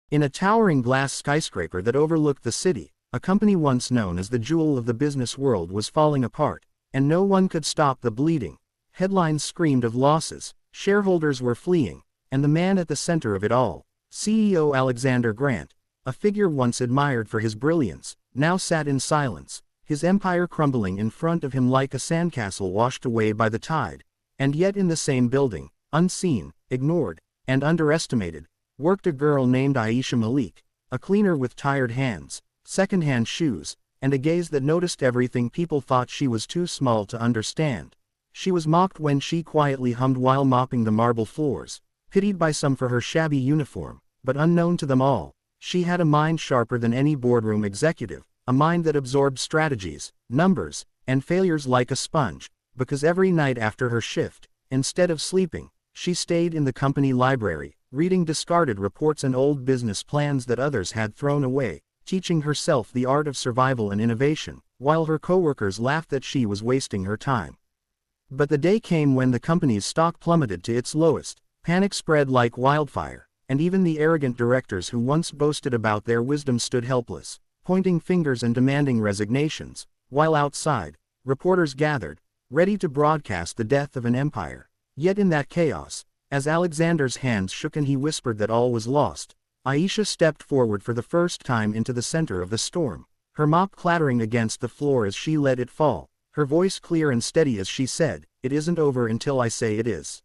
In a towering glass skyscraper that overlooked the city, a company once known as the jewel of the business world was falling apart, and no one could stop the bleeding. Headlines screamed of losses, shareholders were fleeing, and the man at the center of it all, CEO Alexander Grant, a figure once admired for his brilliance, now sat in silence, his empire crumbling in front of him like a sandcastle washed away by the tide. And yet in the same building, unseen, ignored, and underestimated, worked a girl named Aisha Malik, a cleaner with tired hands, second-hand shoes, and a gaze that noticed everything people thought she was too small to understand. She was mocked when she quietly hummed while mopping the marble floors, pitied by some for her shabby uniform, but unknown to them all, she had a mind sharper than any boardroom executive, a mind that absorbed strategies, numbers, and failures like a sponge, because every night after her shift, instead of sleeping, she stayed in the company library, reading discarded reports and old business plans that others had thrown away, teaching herself the art of survival and innovation, while her coworkers laughed that she was wasting her time. But the day came when the company's stock plummeted to its lowest, panic spread like wildfire, and even the arrogant directors who once boasted about their wisdom stood helpless, pointing fingers and demanding resignations, while outside, reporters gathered, ready to broadcast the death of an empire. Yet in that chaos, as Alexander's hands shook and he whispered that all was lost, Aisha stepped forward for the first time into the center of the storm, her mop clattering against the floor as she let it fall, her voice clear and steady as she said, "It isn't over until I say it is."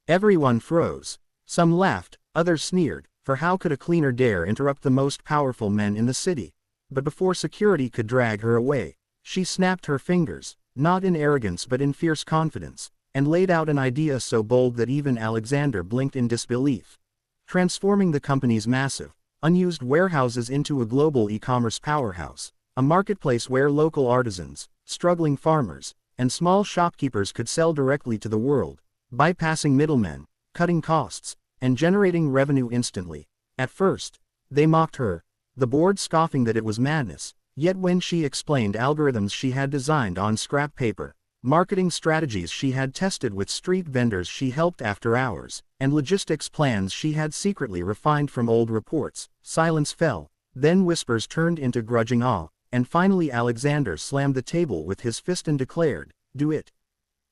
Everyone froze. Some laughed, others sneered, for how could a cleaner dare interrupt the most powerful men in the city? But before security could drag her away, she snapped her fingers, not in arrogance but in fierce confidence, and laid out an idea so bold that even Alexander blinked in disbelief. Transforming the company's massive, unused warehouses into a global e-commerce powerhouse, a marketplace where local artisans, struggling farmers, and small shopkeepers could sell directly to the world, bypassing middlemen, cutting costs, and generating revenue instantly. At first, they mocked her, the board scoffing that it was madness, yet when she explained algorithms she had designed on scrap paper, marketing strategies she had tested with street vendors she helped after hours, and logistics plans she had secretly refined from old reports, silence fell, then whispers turned into grudging awe, and finally Alexander slammed the table with his fist and declared, "Do it."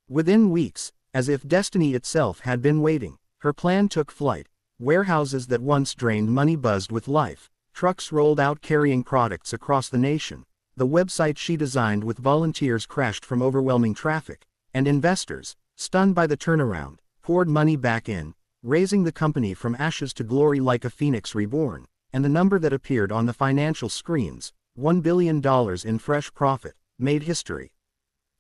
Within weeks, as if destiny itself had been waiting, her plan took flight. Warehouses that once drained money buzzed with life, trucks rolled out carrying products across the nation. The website she designed with volunteers crashed from overwhelming traffic, and investors, stunned by the turnaround, poured money back in, raising the company from ashes to glory like a phoenix reborn, and the number that appeared on the financial screens, $1 billion in fresh profit, made history.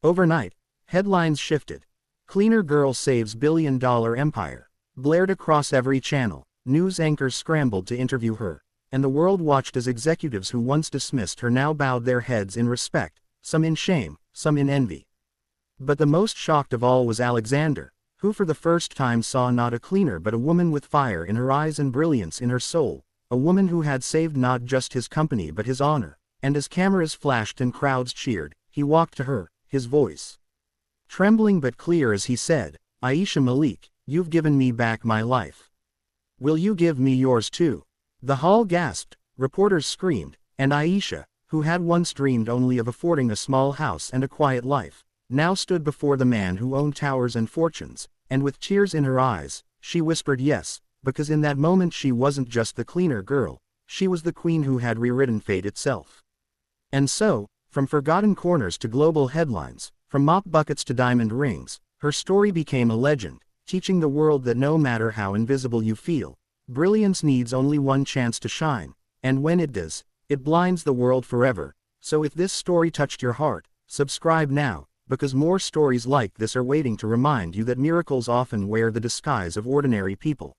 Overnight, headlines shifted. "Cleaner girl saves billion-dollar empire," blared across every channel, news anchors scrambled to interview her, and the world watched as executives who once dismissed her now bowed their heads in respect, some in shame, some in envy. But the most shocked of all was Alexander, who for the first time saw not a cleaner but a woman with fire in her eyes and brilliance in her soul, a woman who had saved not just his company but his honor, and as cameras flashed and crowds cheered, he walked to her, his voice trembling but clear as he said, "Aisha Malik, you've given me back my life. Will you give me yours too?" The hall gasped, reporters screamed, and Aisha, who had once dreamed only of affording a small house and a quiet life, now stood before the man who owned towers and fortunes, and with tears in her eyes, she whispered yes, because in that moment she wasn't just the cleaner girl, she was the queen who had rewritten fate itself. And so, from forgotten corners to global headlines, from mop buckets to diamond rings, her story became a legend, teaching the world that no matter how invisible you feel, brilliance needs only one chance to shine, and when it does, it blinds the world forever. So if this story touched your heart, subscribe now, because more stories like this are waiting to remind you that miracles often wear the disguise of ordinary people.